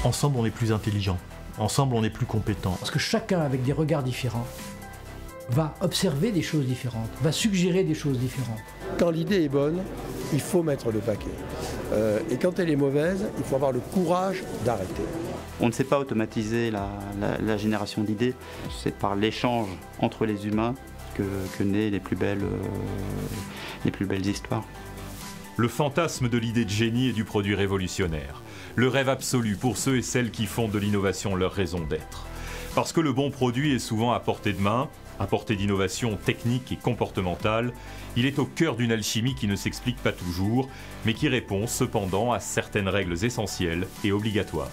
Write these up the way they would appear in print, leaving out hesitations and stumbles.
Ensemble, on est plus intelligent. Ensemble, on est plus compétent. Parce que chacun, avec des regards différents, va observer des choses différentes, va suggérer des choses différentes. Quand l'idée est bonne, il faut mettre le paquet. Et quand elle est mauvaise, il faut avoir le courage d'arrêter. On ne sait pas automatiser la génération d'idées. C'est par l'échange entre les humains que naissent les plus belles histoires. Le fantasme de l'idée de génie et du produit révolutionnaire. Le rêve absolu pour ceux et celles qui font de l'innovation leur raison d'être. Parce que le bon produit est souvent à portée de main, à portée d'innovation technique et comportementale, il est au cœur d'une alchimie qui ne s'explique pas toujours, mais qui répond cependant à certaines règles essentielles et obligatoires.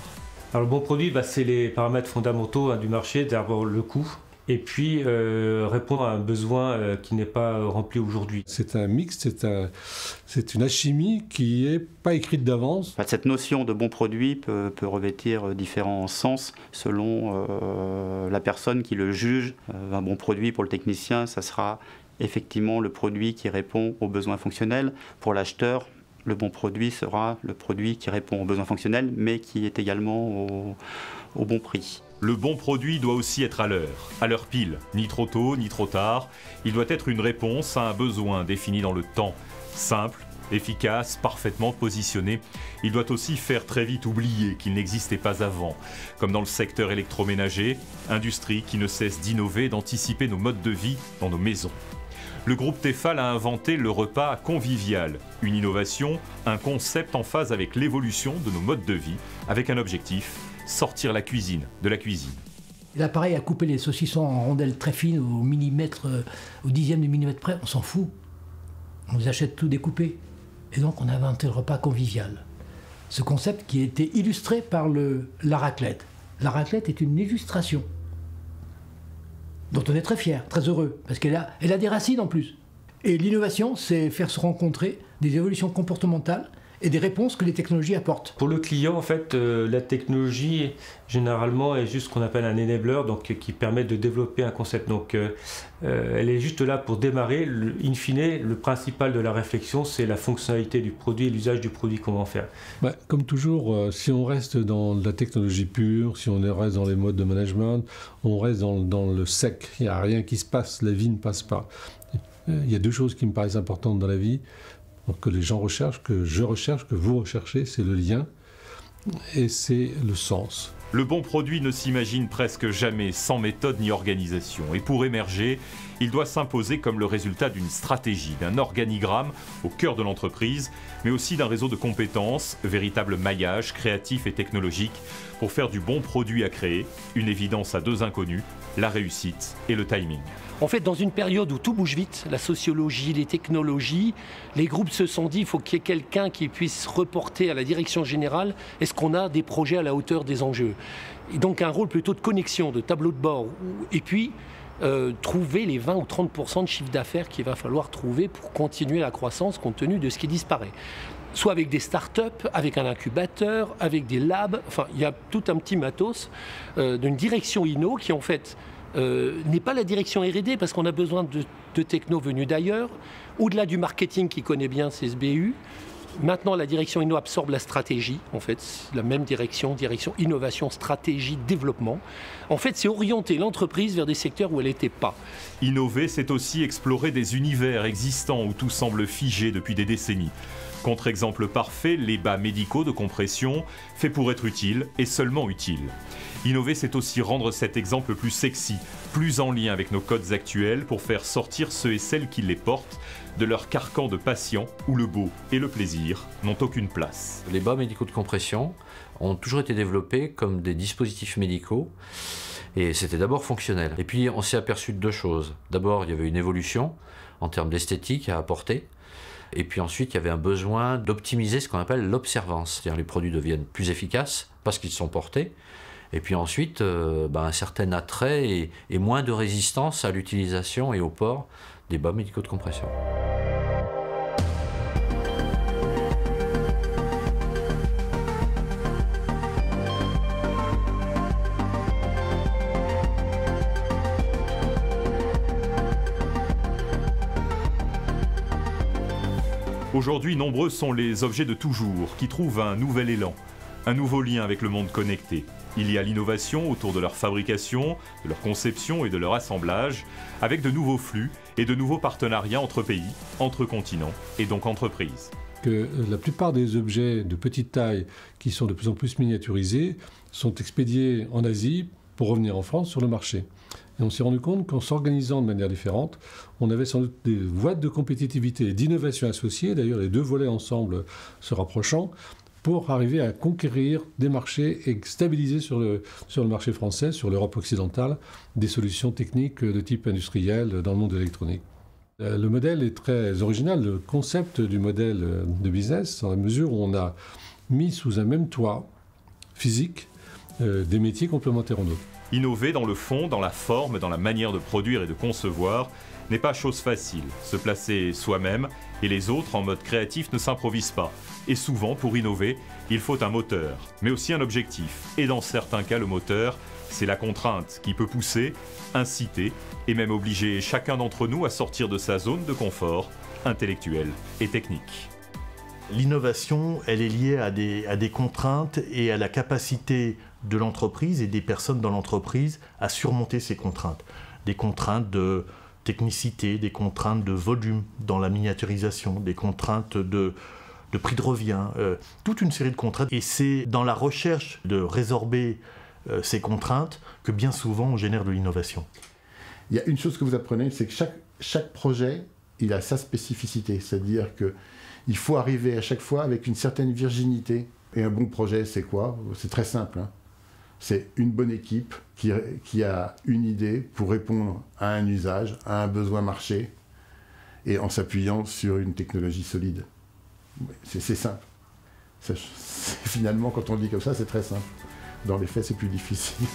Alors le bon produit, c'est les paramètres fondamentaux du marché, d'abord le coût, et puis répondre à un besoin qui n'est pas rempli aujourd'hui. C'est un mix, c'est une alchimie qui n'est pas écrite d'avance. Cette notion de bon produit peut revêtir différents sens selon la personne qui le juge. Un bon produit pour le technicien, ça sera effectivement le produit qui répond aux besoins fonctionnels. Pour l'acheteur, le bon produit sera le produit qui répond aux besoins fonctionnels, mais qui est également au bon prix. Le bon produit doit aussi être à l'heure pile, ni trop tôt, ni trop tard. Il doit être une réponse à un besoin défini dans le temps, simple, efficace, parfaitement positionné. Il doit aussi faire très vite oublier qu'il n'existait pas avant, comme dans le secteur électroménager, industrie qui ne cesse d'innover, d'anticiper nos modes de vie dans nos maisons. Le groupe Tefal a inventé le repas convivial, une innovation, un concept en phase avec l'évolution de nos modes de vie, avec un objectif, sortir la cuisine de la cuisine. L'appareil à couper les saucissons en rondelles très fines, au millimètre, au dixième de millimètre près, on s'en fout. On les achète tout découpés. Et donc on a inventé le repas convivial. Ce concept qui a été illustré par la raclette. La raclette est une illustration dont on est très fier, très heureux, parce qu'elle a des racines en plus. Et l'innovation, c'est faire se rencontrer des évolutions comportementales et des réponses que les technologies apportent. Pour le client, en fait, la technologie, généralement, est juste ce qu'on appelle un enabler, donc qui permet de développer un concept. Donc, elle est juste là pour démarrer. In fine, le principal de la réflexion, c'est la fonctionnalité du produit et l'usage du produit qu'on va en faire. Comme toujours, si on reste dans la technologie pure, si on reste dans les modes de management, on reste dans le sec. Il n'y a rien qui se passe, la vie ne passe pas. Il y a deux choses qui me paraissent importantes dans la vie. Donc, que les gens recherchent, que je recherche, que vous recherchez, c'est le lien et c'est le sens. Le bon produit ne s'imagine presque jamais sans méthode ni organisation. Et pour émerger, il doit s'imposer comme le résultat d'une stratégie, d'un organigramme au cœur de l'entreprise, mais aussi d'un réseau de compétences, véritable maillage créatif et technologique pour faire du bon produit à créer, une évidence à deux inconnus, la réussite et le timing. En fait, dans une période où tout bouge vite, la sociologie, les technologies, les groupes se sont dit qu'il faut qu'il y ait quelqu'un qui puisse reporter à la direction générale est-ce qu'on a des projets à la hauteur des enjeux. Et donc un rôle plutôt de connexion, de tableau de bord. Et puis, trouver les 20 ou 30% de chiffre d'affaires qu'il va falloir trouver pour continuer la croissance compte tenu de ce qui disparaît. Soit avec des start-up, avec un incubateur, avec des labs. Enfin, il y a tout un petit matos d'une direction inno qui en fait n'est pas la direction R&D parce qu'on a besoin de techno venus d'ailleurs. Au-delà du marketing qui connaît bien CSBU, maintenant la direction inno absorbe la stratégie. En fait, la même direction innovation, stratégie, développement. En fait, c'est orienter l'entreprise vers des secteurs où elle n'était pas. Innover, c'est aussi explorer des univers existants où tout semble figé depuis des décennies. Contre-exemple parfait, les bas médicaux de compression, faits pour être utiles et seulement utiles. Innover, c'est aussi rendre cet exemple plus sexy, plus en lien avec nos codes actuels pour faire sortir ceux et celles qui les portent de leur carcan de patient où le beau et le plaisir n'ont aucune place. Les bas médicaux de compression ont toujours été développés comme des dispositifs médicaux et c'était d'abord fonctionnel. Et puis on s'est aperçu de deux choses. D'abord, il y avait une évolution en termes d'esthétique à apporter. Et puis ensuite, il y avait un besoin d'optimiser ce qu'on appelle l'observance. C'est-à-dire les produits deviennent plus efficaces parce qu'ils sont portés. Et puis ensuite, un certain attrait et moins de résistance à l'utilisation et au port des bas médicaux de compression. Aujourd'hui, nombreux sont les objets de toujours qui trouvent un nouvel élan. un nouveau lien avec le monde connecté. Il y a l'innovation autour de leur fabrication, de leur conception et de leur assemblage, avec de nouveaux flux et de nouveaux partenariats entre pays, entre continents et donc entreprises. Que la plupart des objets de petite taille qui sont de plus en plus miniaturisés sont expédiés en Asie pour revenir en France sur le marché. Et on s'est rendu compte qu'en s'organisant de manière différente, on avait sans doute des voies de compétitivité et d'innovation associées, d'ailleurs les deux volets ensemble se rapprochant, pour arriver à conquérir des marchés et stabiliser sur le marché français, sur l'Europe occidentale, des solutions techniques de type industriel dans le monde électronique. Le modèle est très original, le concept du modèle de business, dans la mesure où on a mis sous un même toit physique des métiers complémentaires en d'autres. Innover dans le fond, dans la forme, dans la manière de produire et de concevoir n'est pas chose facile. Se placer soi-même et les autres en mode créatif ne s'improvisent pas. Et souvent, pour innover, il faut un moteur, mais aussi un objectif. Et dans certains cas, le moteur, c'est la contrainte qui peut pousser, inciter et même obliger chacun d'entre nous à sortir de sa zone de confort intellectuel et technique. L'innovation, elle est liée à des contraintes et à la capacité de l'entreprise et des personnes dans l'entreprise à surmonter ces contraintes. Des contraintes de technicité, des contraintes de volume dans la miniaturisation, des contraintes de prix de revient, toute une série de contraintes. Et c'est dans la recherche de résorber ces contraintes que bien souvent on génère de l'innovation. Il y a une chose que vous apprenez, c'est que chaque projet, il a sa spécificité. C'est-à-dire qu'il faut arriver à chaque fois avec une certaine virginité. Et un bon projet, c'est quoi? C'est très simple, hein. C'est une bonne équipe qui a une idée pour répondre à un usage, à un besoin marché, et en s'appuyant sur une technologie solide. C'est simple. Finalement, quand on le dit comme ça, c'est très simple. Dans les faits, c'est plus difficile.